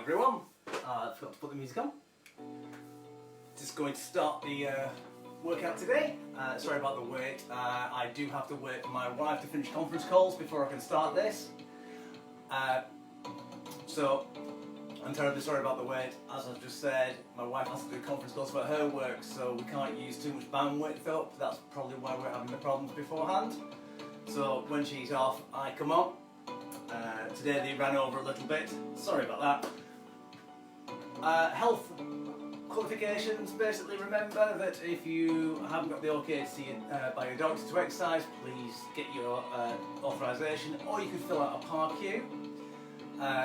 everyone. I forgot to put the music on. Just going to start the workout today. Sorry about the wait. I do have to wait for my wife to finish conference calls before I can start this. So I'm terribly sorry about the wait. As I've just said, my wife has to do conference calls for her work, so we can't use too much bandwidth up. That's probably why we're having the problems beforehand. So when she's off, I come on. Today they ran over a little bit. Sorry about that. Health qualifications. Basically, remember that if you haven't got the OK to see by your doctor to exercise, please get your authorisation, or you can fill out a PARQ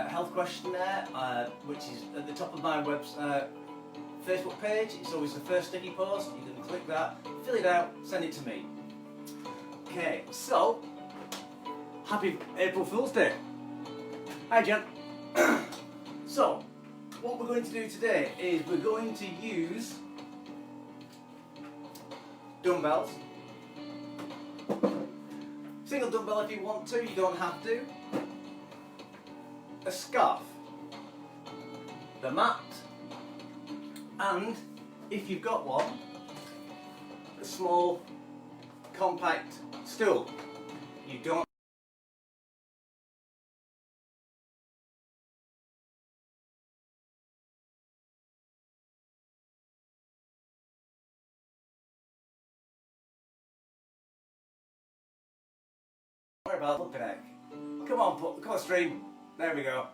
health questionnaire, which is at the top of my Facebook page. It's always the first sticky post. You can click that, fill it out, send it to me. Okay, so happy April Fool's Day. Hi, Jen. So, what we're going to do today is we're going to use dumbbells. Single dumbbell if you want to, you don't have to. A scarf, the mat, and if you've got one, a small compact stool. You don't worry about looking at. Come on, stream. There we go.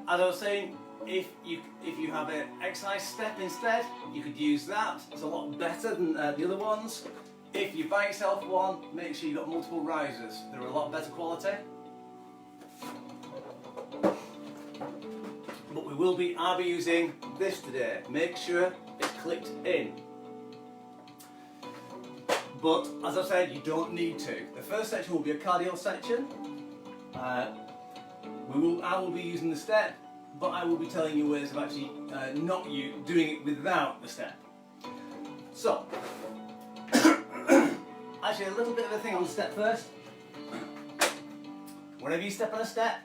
As I was saying, if you have an exercise step instead, you could use that. It's a lot better than the other ones. If you buy yourself one, make sure you've got multiple risers. They're a lot better quality. But I'll be using this today. Make sure it's clicked in. But as I said, you don't need to. The first section will be a cardio section. I will be using the step, but I will be telling you ways of actually doing it without the step. So, actually a little bit of a thing on the step first. Whenever you step on a step,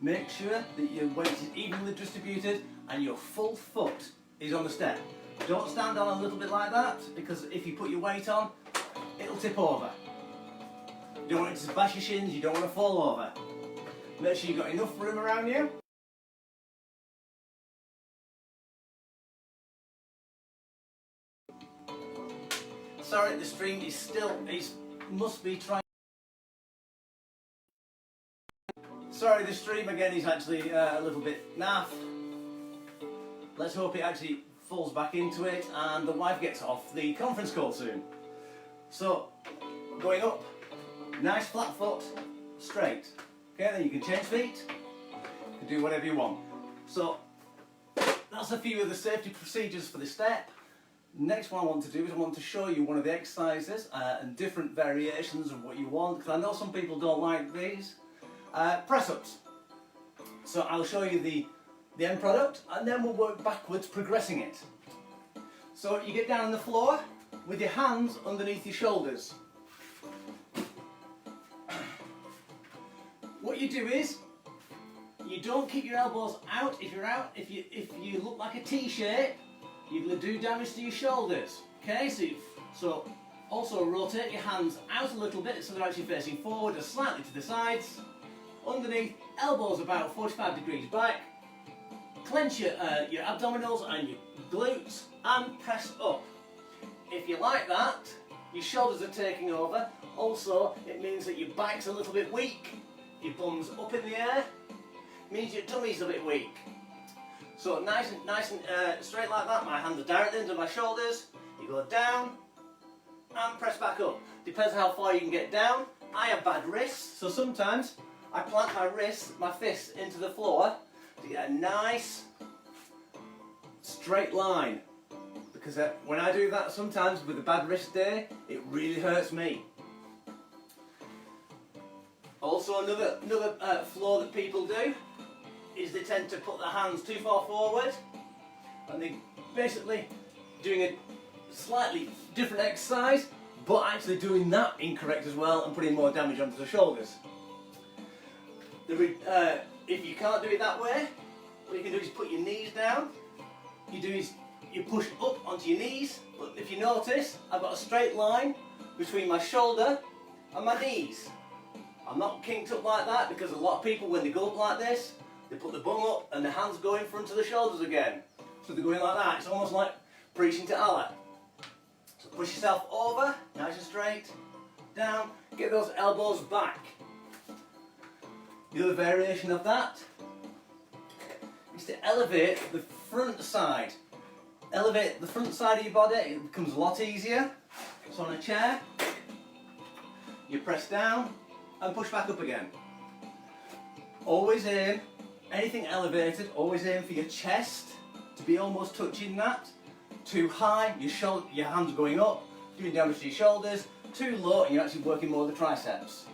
make sure that your weight is evenly distributed and your full foot is on the step. Don't stand on a little bit like that, because if you put your weight on, it'll tip over. You don't want it to bash your shins, you don't want to fall over. Make sure you've got enough room around you. Sorry, the stream is still, must be trying. Sorry, the stream again is actually a little bit naff. Let's hope it actually falls back into it and the wife gets off the conference call soon. So, going up, nice flat foot, straight. Okay, then you can change feet, you can do whatever you want. So, that's a few of the safety procedures for the step. Next one I want to do is I want to show you one of the exercises and different variations of what you want, because I know some people don't like these. Press-ups. So I'll show you the end product and then we'll work backwards progressing it. So you get down on the floor with your hands underneath your shoulders. What you do is, you don't keep your elbows out. If you look like a T shape, you're going to do damage to your shoulders. Okay, so also rotate your hands out a little bit so they're actually facing forward and slightly to the sides. Underneath, elbows about 45 degrees back. Clench your abdominals and your glutes and press up. If you like that, your shoulders are taking over. Also, it means that your back's a little bit weak. Your bum's up in the air, means your tummy's a bit weak. So nice and straight like that. My hands are directly under my shoulders. You go down and press back up. Depends on how far you can get down. I have bad wrists, so sometimes I plant my fists into the floor to get a nice straight line. Because when I do that sometimes with a bad wrist day, it really hurts me. Also another flaw that people do is they tend to put their hands too far forward and they basically doing a slightly different exercise but actually doing that incorrect as well and putting more damage onto the shoulders. If you can't do it that way, what you can do is put your knees down. You push up onto your knees, but if you notice, I've got a straight line between my shoulder and my knees. I'm not kinked up like that because a lot of people, when they go up like this, they put the bum up and the hands go in front of the shoulders again. So they're going like that. It's almost like preaching to Allah. So push yourself over, nice and straight, down, get those elbows back. The other variation of that is to elevate the front side. Elevate the front side of your body, it becomes a lot easier. So on a chair, you press down and push back up again. Always aim, anything elevated, always aim for your chest to be almost touching that. Too high, your hands are going up, doing damage to your shoulders. Too low, and you're actually working more of the triceps.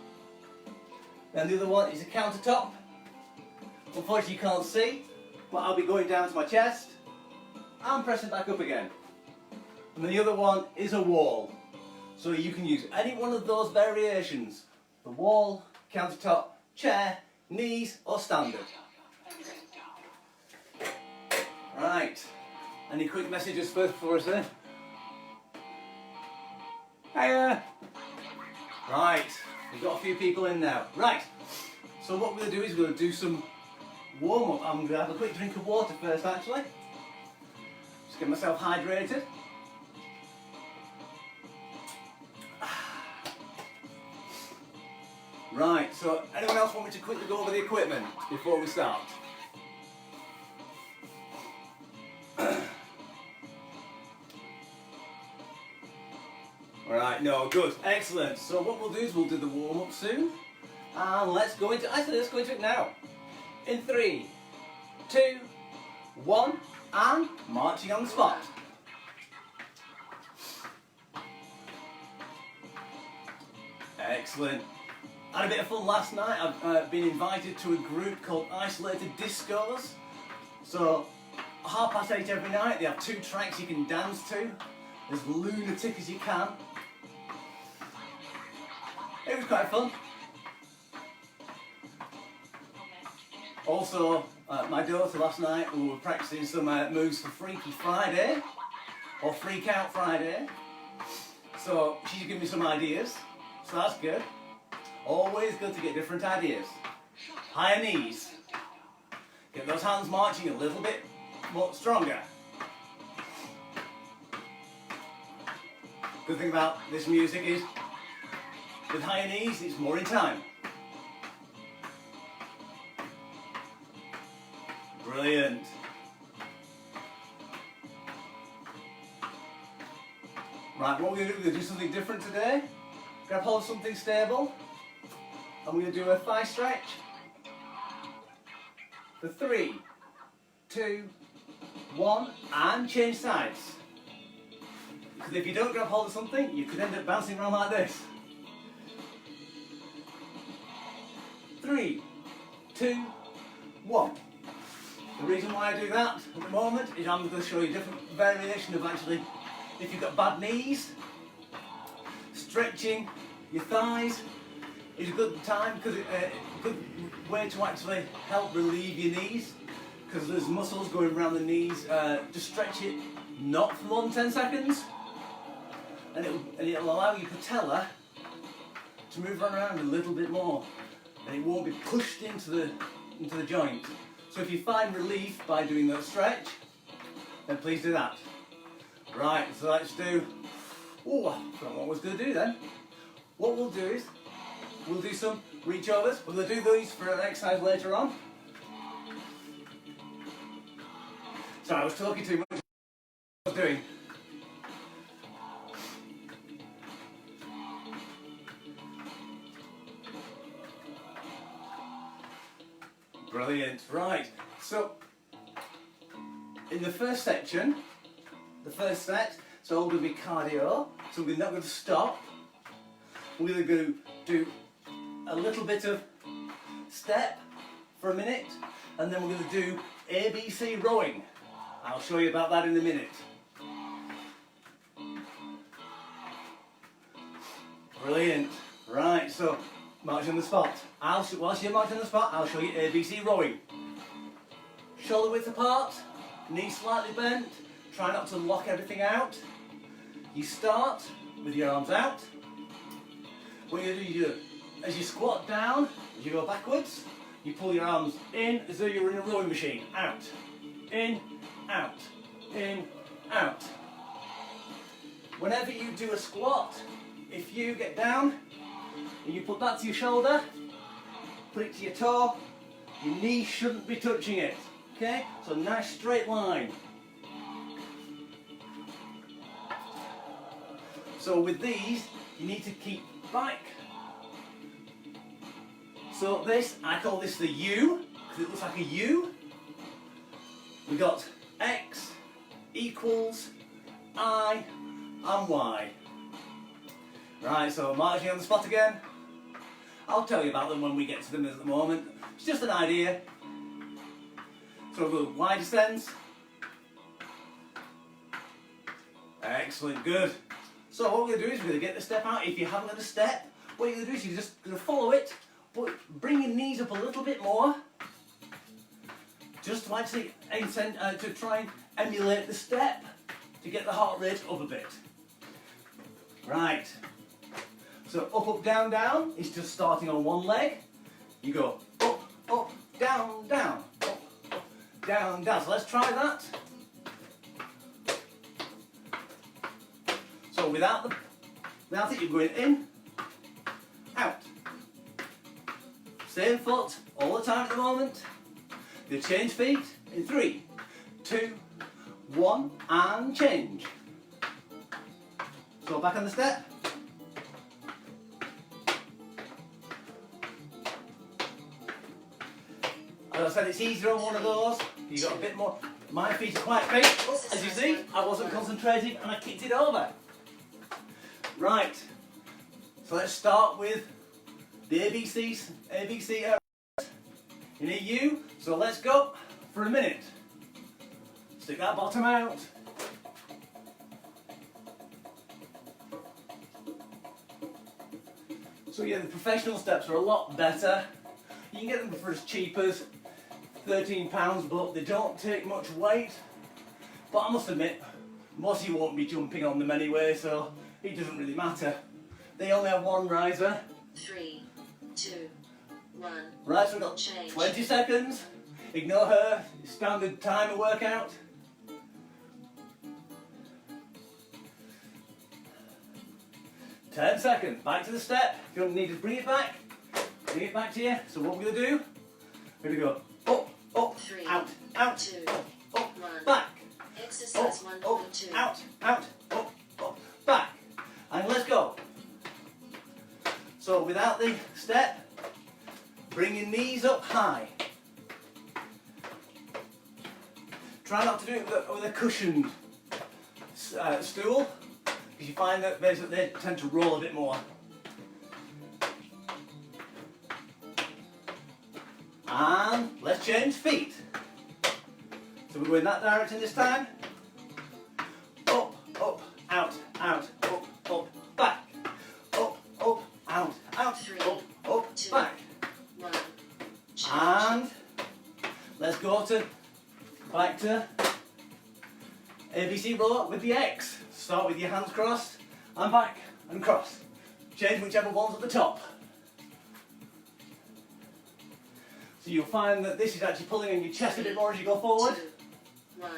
Then the other one is a countertop. Unfortunately you can't see, but I'll be going down to my chest and pressing back up again. And then the other one is a wall. So you can use any one of those variations. The wall, countertop, chair, knees or standard. Right, any quick messages first for us then? Hiya! Right, we've got a few people in now. Right, so what we're going to do is we're going to do some warm up. I'm going to have a quick drink of water first actually. Just get myself hydrated. Right, so anyone else want me to quickly go over the equipment before we start? Alright, no, good, excellent. So what we'll do is we'll do the warm up soon. And let's go into it now. In 3, 2, 1, and marching on the spot. Excellent. I had a bit of fun last night. I've been invited to a group called Isolated Discos. So, 8:30 every night, they have 2 tracks you can dance to. As lunatic as you can. It was quite fun. Also, my daughter last night, we were practicing some moves for Freaky Friday, or Freak Out Friday. So she's giving me some ideas, so that's good. Always good to get different ideas. Higher knees. Get those hands marching a little bit more stronger. Good thing about this music is, with higher knees, it's more in time. Brilliant. Right, what we're going to do, we're going to do something different today. Grab hold of something stable. And we're going to do a thigh stretch. For 3, 2, 1, and change sides. Because if you don't grab hold of something, you could end up bouncing around like this. 3, 2, 1. The reason why I do that at the moment is I'm going to show you a different variation of actually, if you've got bad knees, stretching your thighs is a good time, because it's a good way to actually help relieve your knees, because there's muscles going around the knees. Just stretch it not for more than 10 seconds, and it'll allow your patella to move around a little bit more, and it won't be pushed into the joint. So if you find relief by doing that stretch, then please do that. Right, so let's do, I forgot what I was going to do then. What we'll do is, we'll do some reach overs. We're going to do these for an exercise later on. Sorry, I was talking too much. What I was doing. Brilliant, right. So, in the first section, the first set, so I'm going to be cardio, so we're not going to stop. We're going to do a little bit of step for a minute, and then we're going to do ABC rowing. I'll show you about that in a minute. Brilliant. Right, so march on the spot. Whilst you're marching on the spot, I'll show you ABC rowing. shoulder width apart, knees slightly bent, try not to lock everything out. You start with your arms out. What you do, as you squat down, as you go backwards, you pull your arms in as though you were in a rowing machine. Out, in, out, in, out. Whenever you do a squat, if you get down and you put that to your shoulder, put it to your toe, your knee shouldn't be touching it. Okay? So nice straight line. So with these, you need to keep back. So this, I call this the U, because it looks like a U. We got X equals I and Y. Right, so marching on the spot again. I'll tell you about them when we get to them at the moment. It's just an idea. So we'll go Y descends. Excellent, good. So what we're going to do is we're going to get the step out. If you haven't got a step, what you're going to do is you're just going to follow it, but bring your knees up a little bit more. Just to actually to try and emulate the step to get the heart rate up a bit. Right. So up, up, down, down is just starting on one leg. You go up, up, down, down, up, up, down, down. So let's try that. So without it, you're going in, out. Same foot all the time at the moment. You change feet in 3, 2, 1, and change. So back on the step. As I said, it's easier on one of those. You got a bit more. My feet are quite big. Oh, as you see, I wasn't concentrating and I kicked it over. Right. So let's start with the ABCs. ABC aerobics. You need U. So let's go for a minute. Stick that bottom out. So yeah, the professional steps are a lot better. You can get them for as cheap as £13, but they don't take much weight. But I must admit, most of you won't be jumping on them anyway, so it doesn't really matter. They only have one riser. 3, 2, 1. Right, so we've got 20 seconds. Ignore her, standard timer workout. Ten seconds, back to the step. If you don't need to bring it back to you. So what we're going to do, we're going to go up, up, 3, out, out, 2, up, 1. back. Exercise Up, 1.2. out, out, up, back. And let's go. So without the step, bring your knees up high. Try not to do it with a cushioned stool, because you find that basically they tend to roll a bit more. And let's change feet. So we're going that direction this time. Up, up, out, out, up, back. Up, out, out, 3, up, 2, back. 1. And let's go back to ABC roll up with the X. Start with your hands crossed and back and cross. Change whichever one's at the top. So you'll find that this is actually pulling on your chest a bit more as you go forward. 2, 1.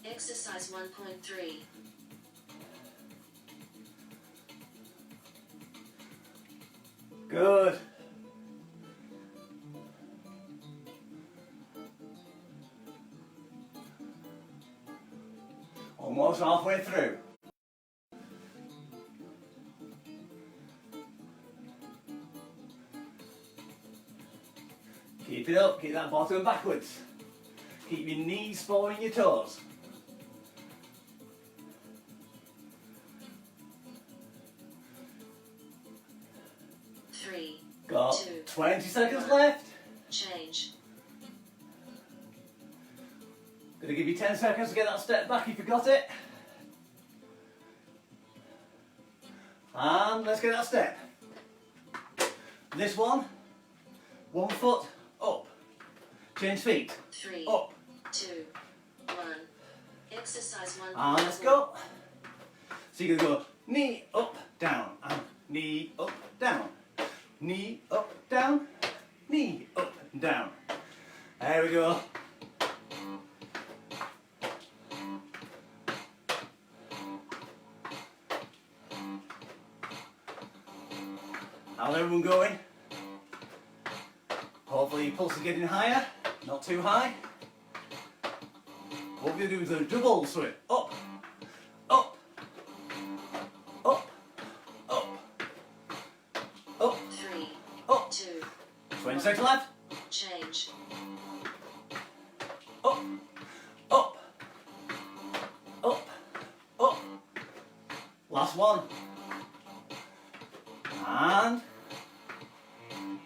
Exercise 1.3. Good. Almost halfway through. Keep it up, keep that bottom backwards. Keep your knees following your toes. Got 2, 20 seconds 1. left. Change. Gonna give you 10 seconds to get that step back if you got it. And let's get that step. This one foot up. Change feet. 3, Up, 2, 1. Exercise 1. And let's go. So you're going to go knee up, down, and knee up, down. Knee up, down, knee up, down. There we go. How's everyone going? Hopefully your pulse is getting higher, not too high. What we're going to do is a double swing. Up, up, up, up, up, 3, up. 2, 20 seconds left. change. Up, up, up, up. Last one. And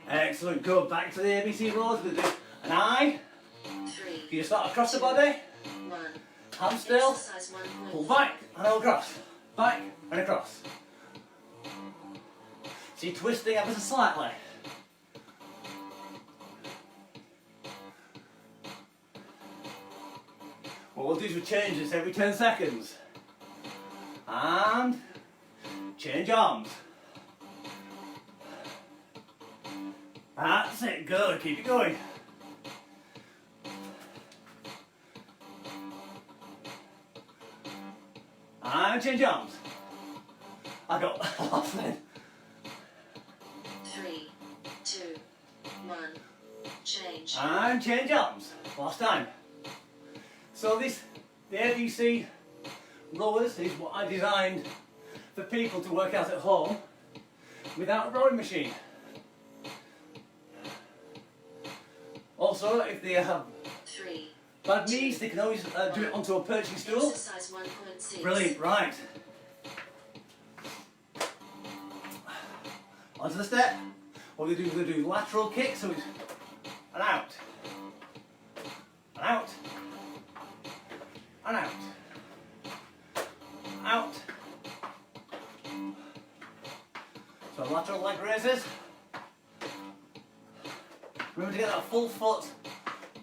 excellent. Go back to the ABC rolls. We're going to do an I. 3, You start across the body. 1. Hand still. Exercise 1.4. Pull back and across. Back and across. So you're twisting ever so slightly. What we'll do is we'll change this every 10 seconds. And change arms. That's it, good, keep it going. And change arms. I got lost then. 3, 2, 1. Change. And change arms. Last time. So the ABC rowers is what I designed for people to work out at home without a rowing machine. Also, if they have 3. bad knees, they can always do it onto a perching stool. Exercise 1.6. Brilliant, right. Onto the step. What we're going to do lateral kick, so it's and out, and out, and out, out. So lateral leg raises. Remember to get that full foot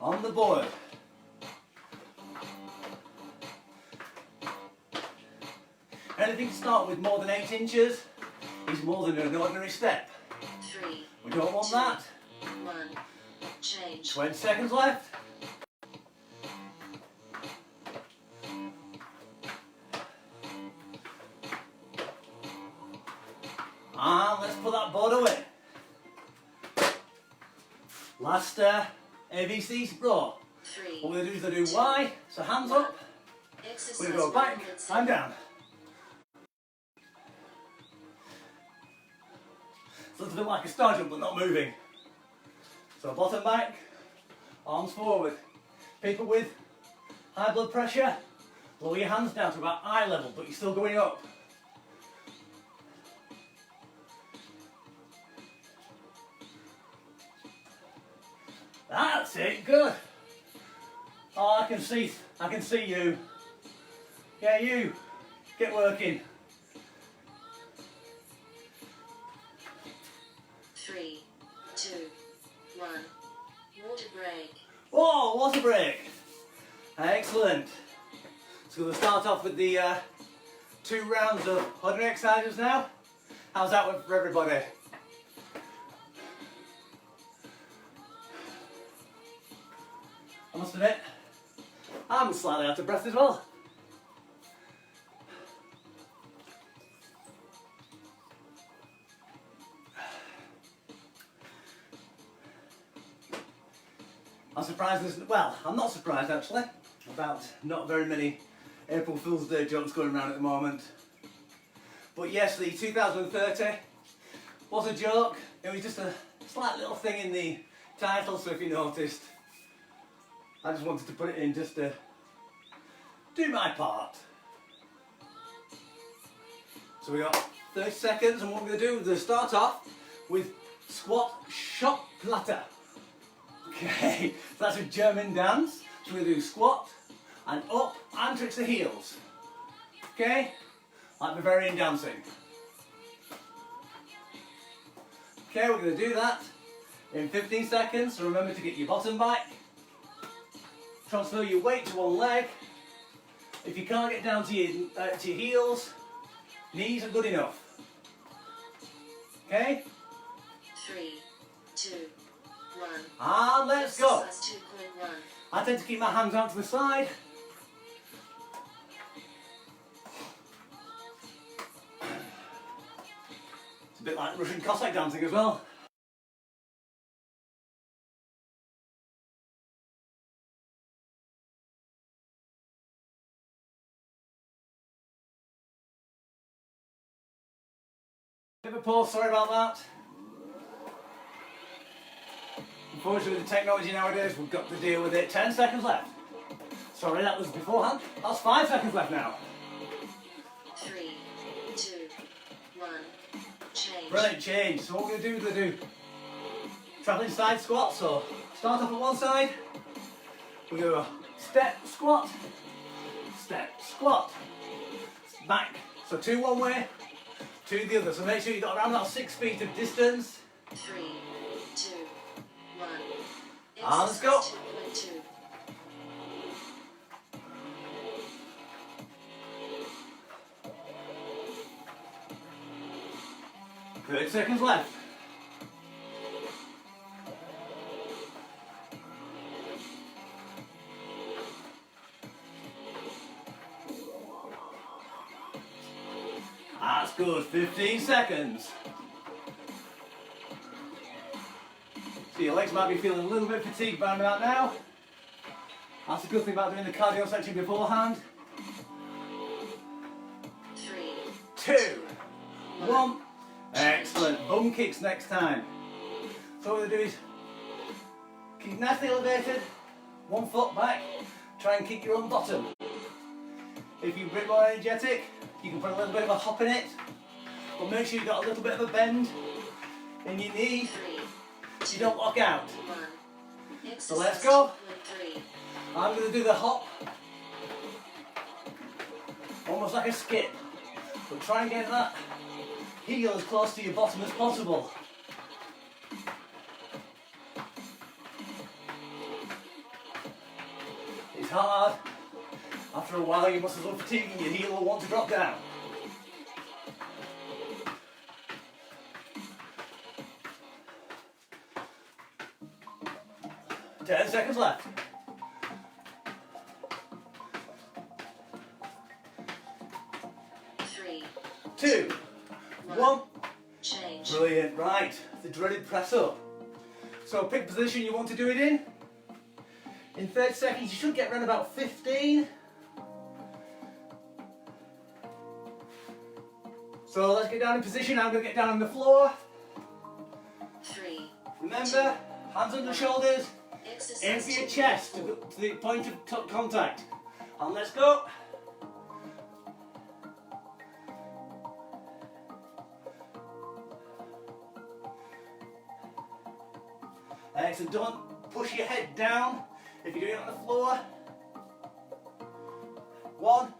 on the board. Anything to start with more than 8 inches is more than an ordinary step. 3, We don't want 2, that. 1. Change. 20 seconds left. And let's put that board away. Last ABC row. 3. What we're going to do is we're going to do Y, so hands up. Exercise We're going to go back 1.7. and down. So it's a bit like a star jump but not moving. So bottom back, arms forward. People with high blood pressure, lower your hands down to about eye level, but you're still going up. That's it, good. Oh, I can see you. Yeah, you, get working. 3, 2, 1. Water break. Oh, water break. Excellent. So we'll start off with the 2 rounds of ordinary exercises now. How's that one for everybody? I must admit, I'm slightly out of breath as well. I'm surprised well, I'm not surprised actually about not very many April Fool's Day jokes going around at the moment. But yes, the 2030 was a joke. It was just a slight little thing in the title, so if you noticed, I just wanted to put it in just to do my part. So we got 30 seconds, and what we're going to do is we're going to start off with squat Shop-plat-ler. Okay, so that's a German dance. So we're going to do squat and up and touch the heels. Okay, like Bavarian dancing. Okay, we're going to do that in 15 seconds. So remember to get your bottom back. transfer your weight to one leg. If you can't get down to your heels, knees are good enough. Okay? 3, 2, 1. And let's go. Exercise 2.1. I tend to keep my hands out to the side. It's a bit like Russian Cossack dancing as well. Bit of a pause, sorry about that. Unfortunately with the technology nowadays, we've got to deal with it. 10 seconds left. Sorry, that was beforehand. That's 5 seconds left now. 3, 2, 1. Change. Brilliant, change. So what we're going to do is we're going to do travelling side squat. So start off at one side. We're going to go step, squat, back. So 2 one way, 2 the other. So make sure you've got around about 6 feet of distance. 3, 2, 1. And let's go. 2.2. 30 seconds left. That's good, 15 seconds. So your legs might be feeling a little bit fatigued by about now. That's a good thing about doing the cardio section beforehand. 3, 2, 1. Excellent. Bum kicks next time. So what we're going to do is keep nicely elevated, 1 foot back, try and kick your own bottom. If you're a bit more energetic, you can put a little bit of a hop in it, but make sure you've got a little bit of a bend in your knee, 3, you don't lock out. 1. So let's go. 2.3. I'm going to do the hop, almost like a skip, but try and get that heel as close to your bottom as possible. It's hard. After a while your muscles will fatigue and your heel will want to drop down. Ten seconds left. 3, 2, 1. change. Brilliant, right, the dreaded press up. So pick position you want to do it in. In 30 seconds you should get around about 15. So let's get down in position. I'm going to get down on the floor. 3, Remember, hands under the shoulders, aim exercise for your 2.4. chest to the point of contact. And let's go. Excellent, don't push your head down if you're doing it on the floor. 1,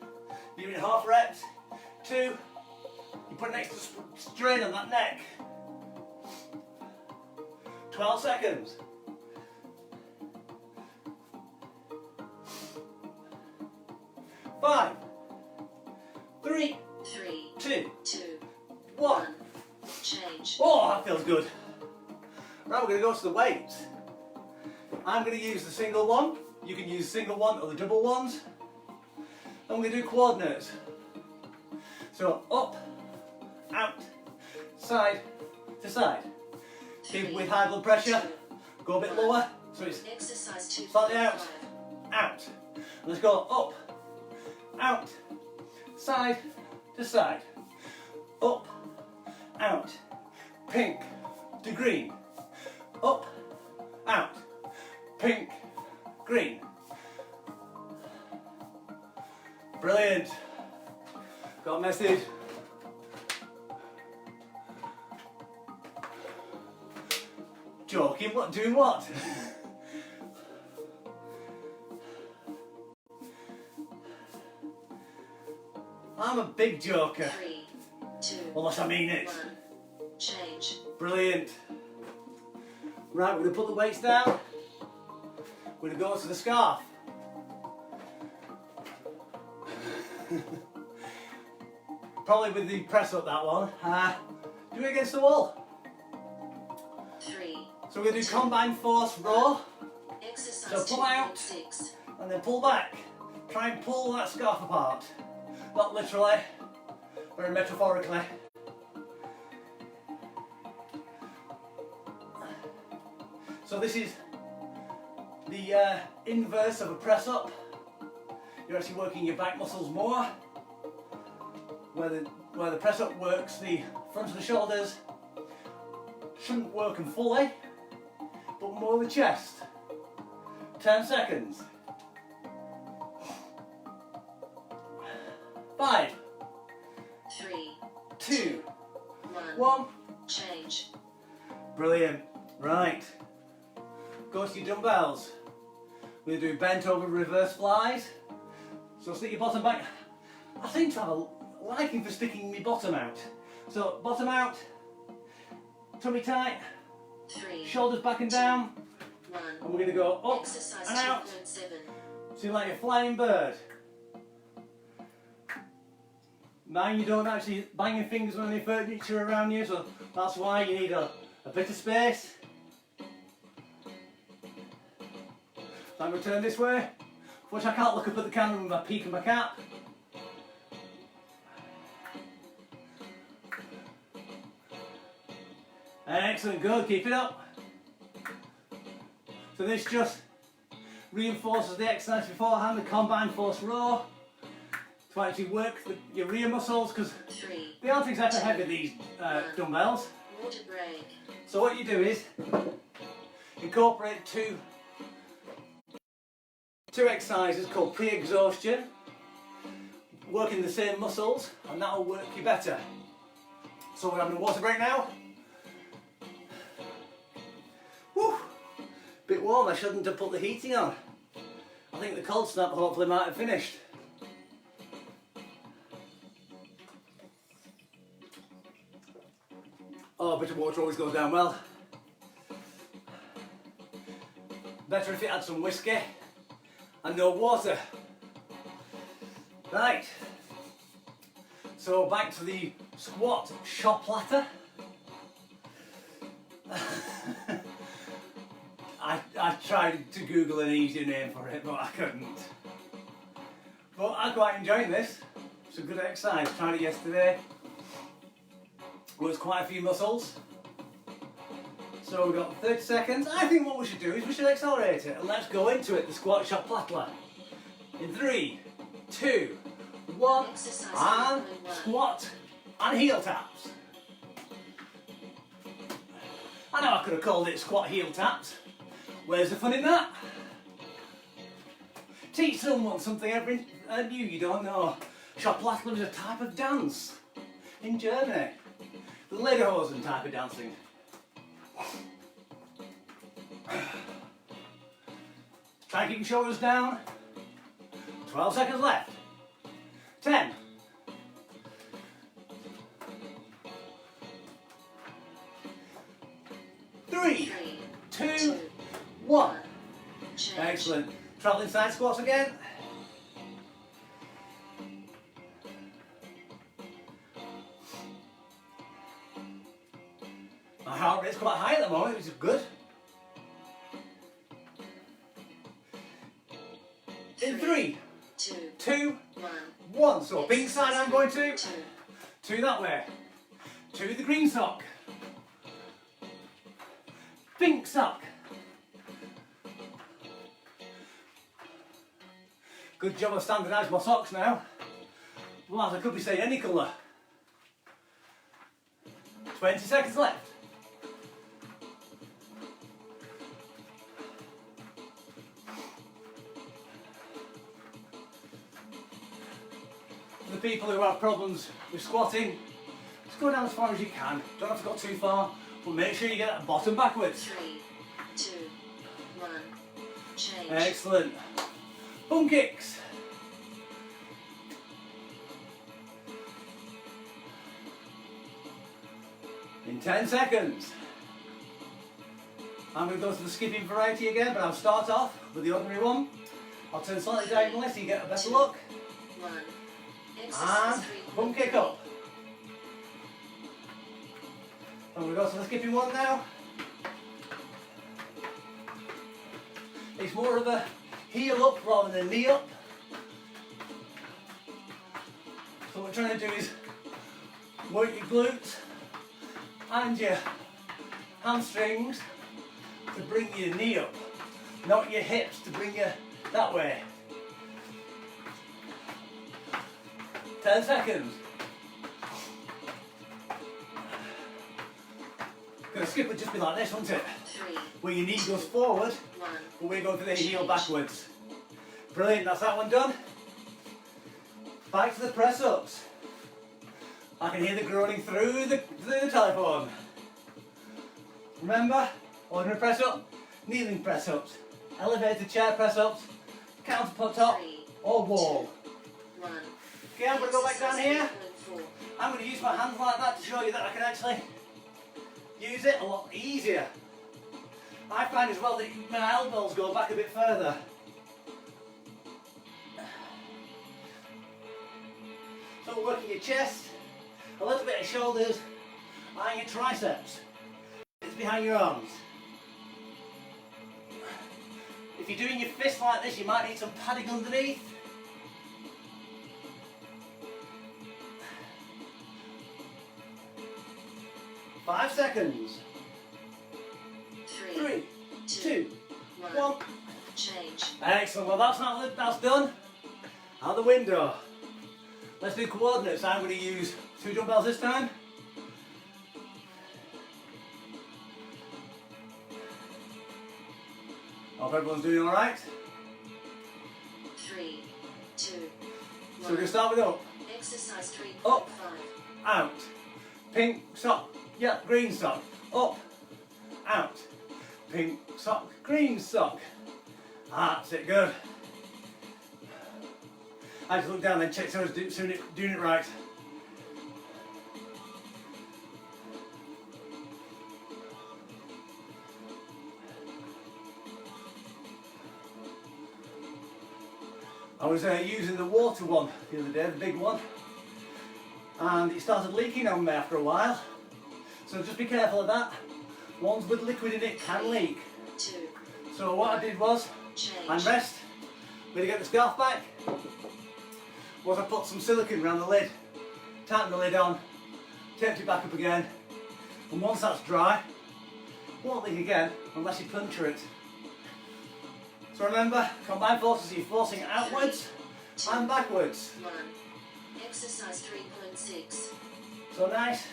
you're doing half reps. 2, you put an extra strain on that neck. 12 seconds. 5, 3, 3, 2, 2, 1. change. Oh, that feels good. Right, we're going to go to the weights. I'm going to use the single one. You can use single one or the double ones. And we're going to do coordinates. So up, out, side to side. People with high blood pressure, go a bit lower. So it's Exercise 2. slightly out, out. Let's go up, out, side to side. Up, out, pink to green. Up, out, pink, green. Brilliant. Got a message. Joking, what? Doing what? I'm a big joker. 3, 2, Unless I mean it. 1, change. Brilliant. Right, we're going to put the weights down. We're going to go to the scarf. Probably with the press up, that one. Do it against the wall. 3. So we're going to do combined force row. Exercise So pull out 2.6. and then pull back. Try and pull that scarf apart. Not literally, very metaphorically. So this is the inverse of a press up. You're actually working your back muscles more. Where the press up works the front of the shoulders, shouldn't work them fully, but more the chest. 10 seconds. 5, 3. 2, 1. 1. Change. Brilliant. Right. Go to your dumbbells. We're going to do bent over reverse flies. So stick your bottom back. I seem to have a liking for sticking my bottom out. So bottom out, tummy tight, 3. shoulders back and down, 1. and we're going to go up Exercise and out. 2.7. So you're like a flying bird. Mind you don't actually bang your fingers on any furniture around you, so that's why you need a bit of space. So I'm going to turn this way. Watch, I can't look up at the camera with my peak and my cap. Excellent, good, keep it up. So this just reinforces the exercise beforehand, the combined force row, to actually work your rear muscles, because 3. they aren't exactly heavy, these dumbbells. Water break. So what you do is incorporate two exercises called pre-exhaustion, working the same muscles, and that will work you better. So we're having a water break now. Whew, bit warm, I shouldn't have put the heating on. I think the cold snap hopefully might have finished. Oh, a bit of water always goes down well. Better if it had some whiskey and no water. Right, so back to the squat Shop-plat-ler. I tried to Google an easier name for it, but I couldn't. But I'm quite enjoying this. It's a good exercise. Tried it yesterday. Works quite a few muscles. So we've got 30 seconds. I think what we should do is we should accelerate it, and let's go into it, the squat Shop-plat-ler. In 3, 2, 1, Exercise and 1.1. squat and heel taps. I know I could have called it squat heel taps. Where's the fun in that? Teach someone something new you don't know. Shop-plat-ler is a type of dance in Germany. The Lederhosen type of dancing. Try and keep your shoulders down. 12 seconds left. 10. 3, 2, 1. Change. Excellent. Travelling side squats again. My heart rate's quite high at the moment, which is good. In 3, 2, 1. So pink side I'm going to. 2 that way. 2 the green sock. Pink sock. Good job of standardised my socks now. Well, I could be saying any colour. 20 seconds left. For the people who have problems with squatting, just go down as far as you can. Don't have to go too far, but make sure you get that bottom backwards. 3, 2, 1. Change. Excellent. Bum kicks. In 10 seconds. I'm going to go to the skipping variety again, but I'll start off with the ordinary one. I'll turn slightly diagonally so you get a better look. 1. And bum kick up. And we go to the skipping one now. It's more of a heel up rather than knee up. So what we're trying to do is work your glutes and your hamstrings to bring your knee up, not your hips to bring you that way. 10 seconds. Gonna skip would just be like this, wouldn't it? 3, Where your knee goes forward, 1. but we're going for the heel backwards. Brilliant, that's that one done. Back to the press ups. I can hear the groaning through the telephone. Remember, ordinary press up, kneeling press ups, elevated chair press ups, counter top, 3, or wall. 1. Okay, I'm going to go back down here. 3.4. I'm going to use my hands like that to show you that I can actually use it a lot easier. I find as well that my elbows go back a bit further. So we're working your chest, a little bit of shoulders, and your triceps. It's behind your arms. If you're doing your fists like this, you might need some padding underneath. Five seconds. 3, 2, 1. Change. Excellent. Well, that's done. Out the window. Let's do coordinates. I'm going to use 2 dumbbells this time. Hope everyone's doing all right. 3, 2, 1. So we're going to start with up, Exercise 3.5. Up. out, pink sock, yeah, green sock, up, out, pink sock, green sock. That's it, good. I just look down and check someone's doing it right. I was using the water one the other day, the big one, and it started leaking on me after a while. So just be careful of that. Ones with liquid in it can leak. 2. So what I did was, Change. and rest, I'm going to get the scarf back, was I put some silicone around the lid, tighten the lid on, taped it back up again, and once that's dry, won't leak again unless you puncture it. So remember, combined forces, you're forcing it outwards and backwards. 1. Exercise 3.6. So nice,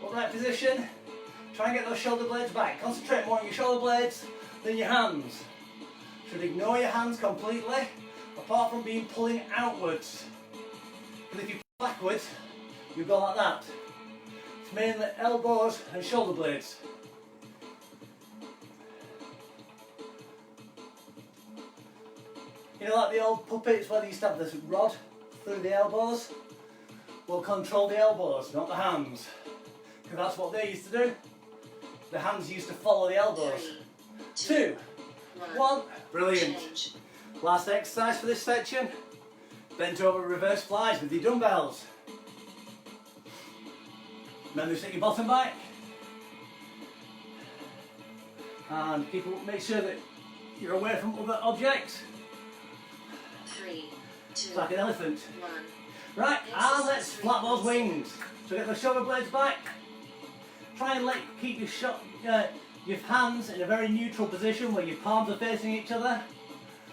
upright position, try and get those shoulder blades back. Concentrate more on your shoulder blades than your hands. Should ignore your hands completely, apart from being pulling outwards. But if you pull backwards, you go like that. It's mainly elbows and shoulder blades. You know, like the old puppets where they used to have this rod through the elbows? We'll control the elbows, not the hands. Because that's what they used to do. The hands used to follow the elbows. 3, 2, 1, brilliant. Change. Last exercise for this section. Bent over reverse flies with your dumbbells. Remember to set your bottom back. And make sure that you're away from other objects. 3, 2, It's like an elephant. 1. Right, and let's flap those wings. So get those shoulder blades back. Try and keep your hands in a very neutral position where your palms are facing each other.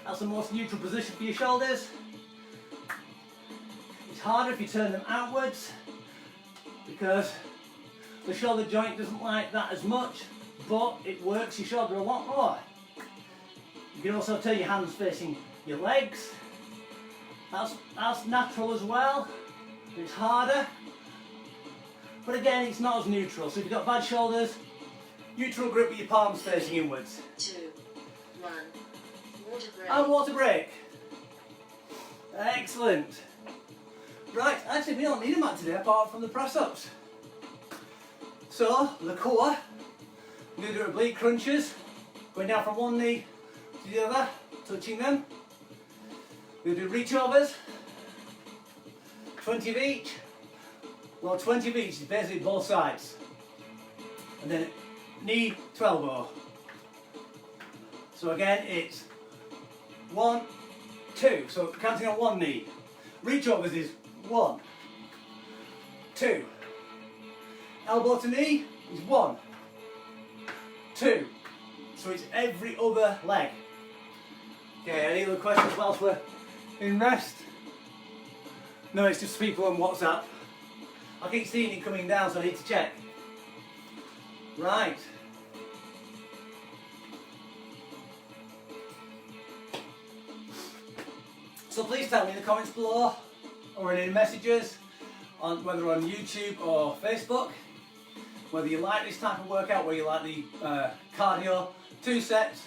That's the most neutral position for your shoulders. It's harder if you turn them outwards because the shoulder joint doesn't like that as much, but it works your shoulder a lot more. You can also turn your hands facing your legs. That's natural as well. It's harder. But again, it's not as neutral. So if you've got bad shoulders, neutral grip with your palms facing inwards. 2, 1. Water break. And water break. Excellent. Right, actually we don't need a mat today apart from the press-ups. So, the core, we're going to do oblique crunches, going down from one knee to the other, touching them. We're going to do reach overs, 20 of each. Well, 20 of each is basically both sides. And then knee to elbow. So again, it's 1, 2. So counting on one knee. Reach overs is 1, 2. Elbow to knee is 1, 2. So it's every other leg. Okay, any other questions whilst we're in rest? No, it's just people on WhatsApp. I keep seeing it coming down, so I need to check. Right. So please tell me in the comments below, or in any messages, on whether on YouTube or Facebook, whether you like this type of workout, whether you like the cardio 2 sets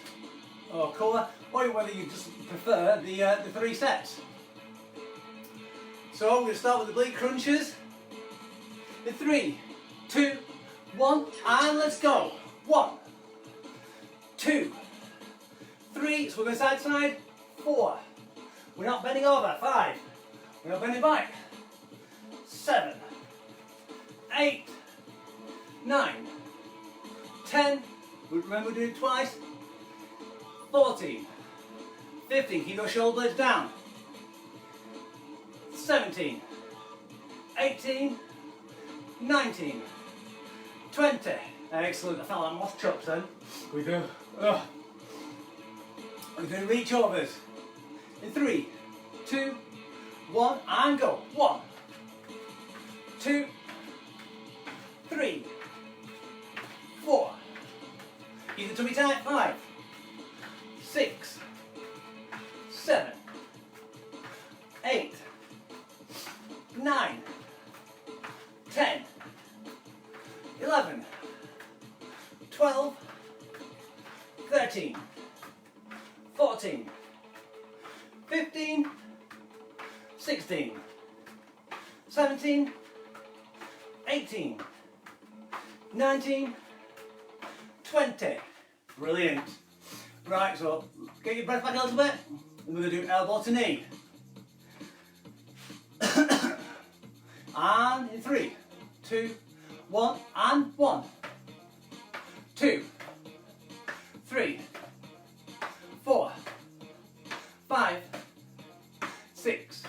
or core, or whether you just prefer the 3 sets. So we're going to start with the oblique crunches. In 3, 2, 1, and let's go. 1, 2, 3. So we're going side to side. 4. We're not bending over. 5. We're not bending back. 7, 8, 9, 10. Remember doing it twice. 14, 15. Keep those shoulder blades down. 17, 18, 19, 20. Excellent. I felt like moth chops then. We do. We're going to reach overs. In 3, 2, 1, and go. 1, 2, 3, 4. Keep the tummy tight. 5, 6, 7, 8, 9, 10, 11, 12, 13, 14, 15, 16, 17, 18, 19, 20. Brilliant. Right, so get your breath back a little bit. And we're going to do elbow to knee. And in 3, 2, 1, and 1, 2, 3, 4, 5, 6,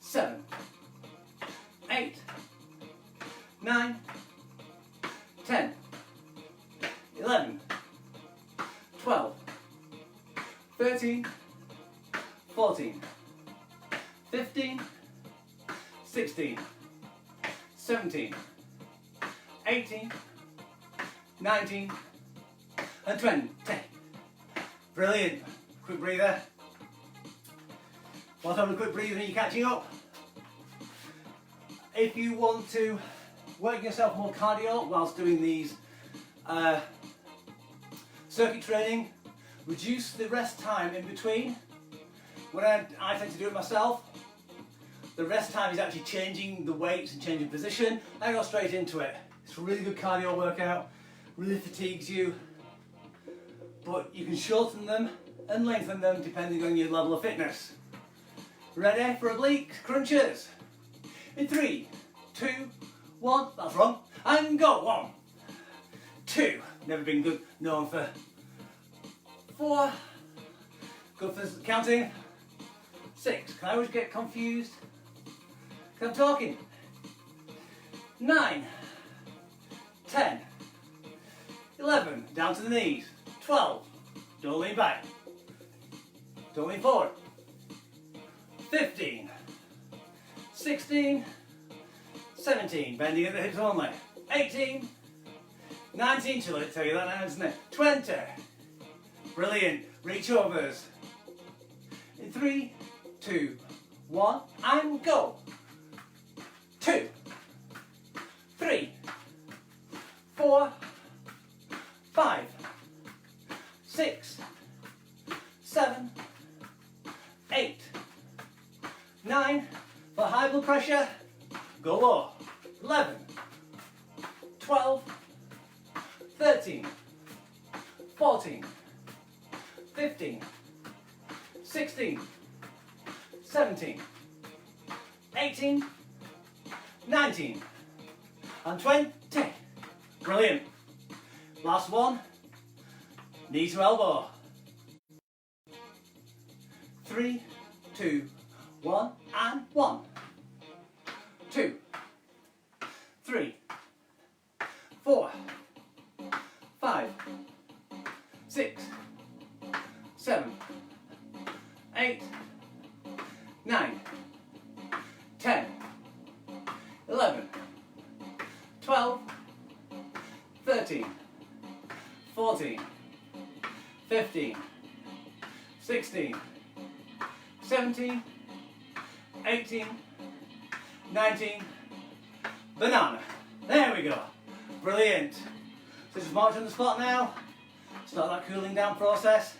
7, 8, 9, 10, 11, 12, 13, 14, 15, 16, 17, 18, 19, and 20. Brilliant. Quick breather. Whilst having a quick breather and you're catching up, if you want to work yourself more cardio whilst doing these circuit training, reduce the rest time in between. When I tend to do it myself, the rest time is actually changing the weights and changing position. I go straight into it. It's a really good cardio workout, really fatigues you, but you can shorten them and lengthen them depending on your level of fitness. Ready for oblique crunches? In 3, 2, 1, that's wrong, and go. 1, 2, never been good, known for. 4, good for counting. 6, can I always get confused? I'm talking. 9, 10, 11, down to the knees. 12, don't lean back. Don't lean forward. 15, 16, 17, bending at the hips only. 18, 19, chill it, tell you that now, isn't it? 20, brilliant, reach overs. In 3, 2, 1, and go. 2, 3, 4, 5, 6, 7, 8, 9, for high blood pressure, go low. 11, 12, 13, 14, 15, 16, 17, 18, 19, and 20. Brilliant. Last one. Knee to elbow. 3, 2, 1, and 1, 2, 3, 4, 5, 6, 7, 8, 9, 10, 11, 12, 13, 14, 15, 16, 17, 18, 19, banana. There we go. Brilliant. So just march on the spot now. Start that cooling down process.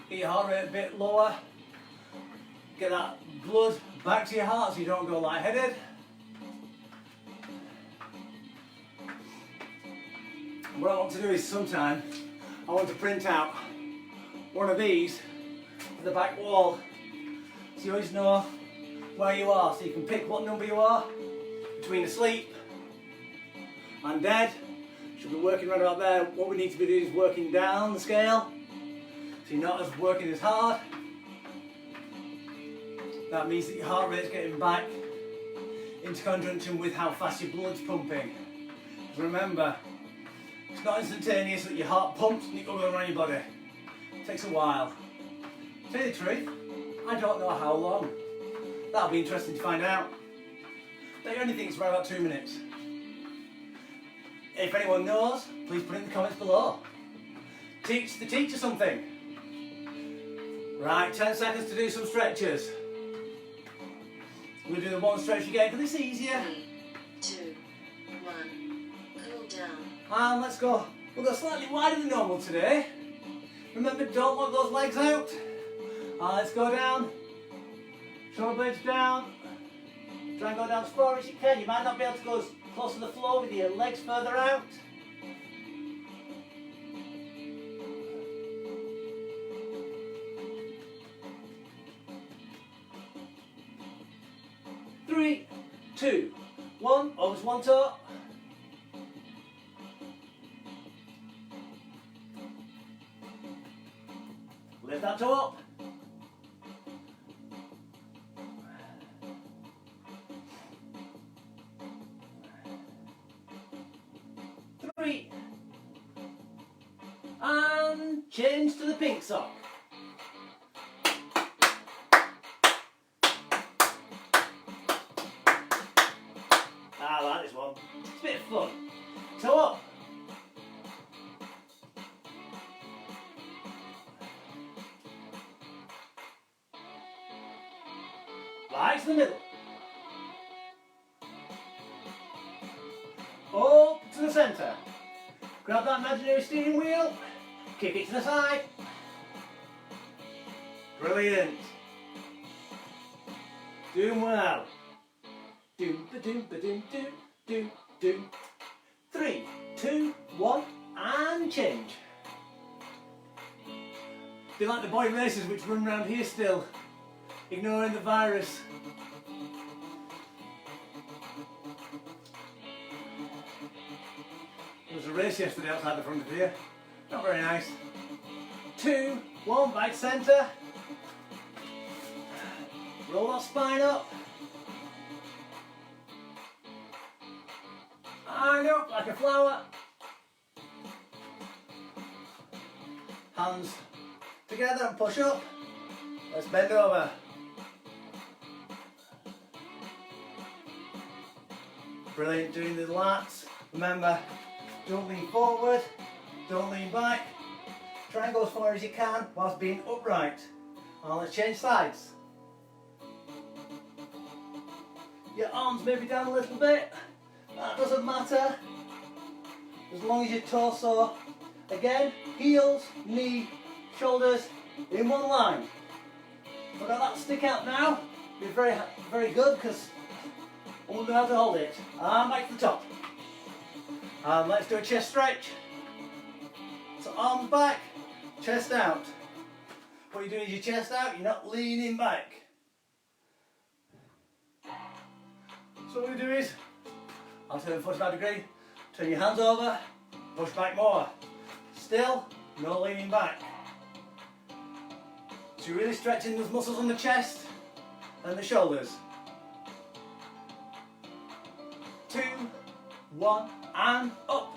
Get your heart rate a bit lower. Get that blood back to your heart so you don't go lightheaded. What I want to do is sometime I want to print out one of these for the back wall so you always know where you are, so you can pick what number you are between asleep and dead. Should be working right about there. What we need to be doing is working down the scale so you're not as working as hard. That means that your heart rate's getting back into conjunction with how fast your blood's pumping. Remember, it's not instantaneous that your heart pumps and it goes around your body. It takes a while. To tell you the truth, I don't know how long. That'll be interesting to find out. I only think it's around about 2 minutes. If anyone knows, please put it in the comments below. Teach the teacher something. Right, 10 seconds to do some stretches. We'll do the one stretch again because it's easier. 3, 2, 1. Cool down. And let's go. We'll go slightly wider than normal today. Remember, don't lock those legs out. Let's go down. Shoulder blades down. Try and go down as far as you can. You might not be able to go as close to the floor with your legs further out. Three, 2, 1. Always one toe. Lift that toe up. 3. And change to the pink sock. I like this one. It's a bit of fun. Toe up. Right to the middle. Up to the centre. Grab that imaginary steering wheel. Kick it to the side. Brilliant. Doing well. Doom, ba-doom, ba-doom, doom, doom, doom. 3, 2, 1, and change. Be like the boy racers which run around here still, ignoring the virus. There was a race yesterday outside the front of here. Not very nice. 2, 1, back centre. Roll that spine up. And up like a flower. Hands together and push up. Let's bend over. Brilliant, doing the lats. Remember, don't lean forward, don't lean back. Try and go as far as you can whilst being upright. And let's change sides. Your arms may be down a little bit. That doesn't matter. As long as your torso, again, heels, knee, shoulders in one line. If I got that stick out now, it'd be very good because I won't know how to hold it. And back to the top. And let's do a chest stretch. So arms back, chest out. What you're doing is your chest out, you're not leaning back. So what we do is, I'll turn 45 degree, turn your hands over, push back more. Still, no leaning back. So you're really stretching those muscles on the chest and the shoulders. 2, 1, and up.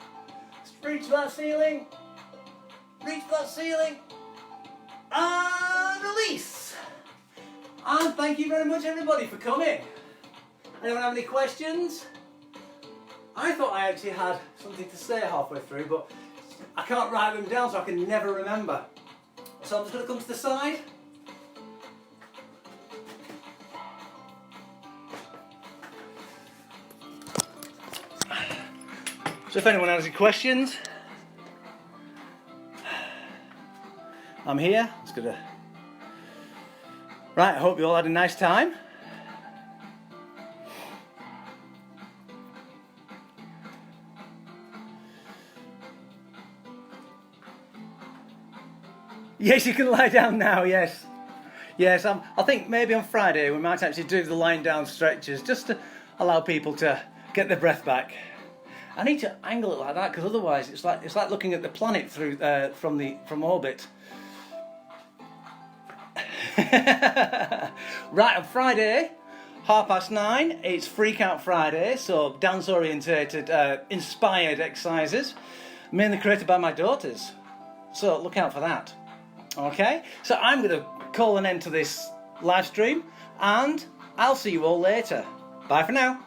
Reach for that ceiling. Reach for that ceiling. And release. And thank you very much everybody for coming. Anyone have any questions? I thought I actually had something to say halfway through, but I can't write them down, so I can never remember. So I'm just going to come to the side. So if anyone has any questions, I'm here. It's gonna. Right, I hope you all had a nice time. Yes, you can lie down now, yes. Yes, I think maybe on Friday we might actually do the lying down stretches just to allow people to get their breath back. I need to angle it like that because otherwise it's like looking at the planet through from orbit. Right, on Friday, 9:30, it's Freak Out Friday, so dance orientated, inspired exercises, mainly created by my daughters. So look out for that. Okay, so I'm going to call an end to this live stream, and I'll see you all later. Bye for now.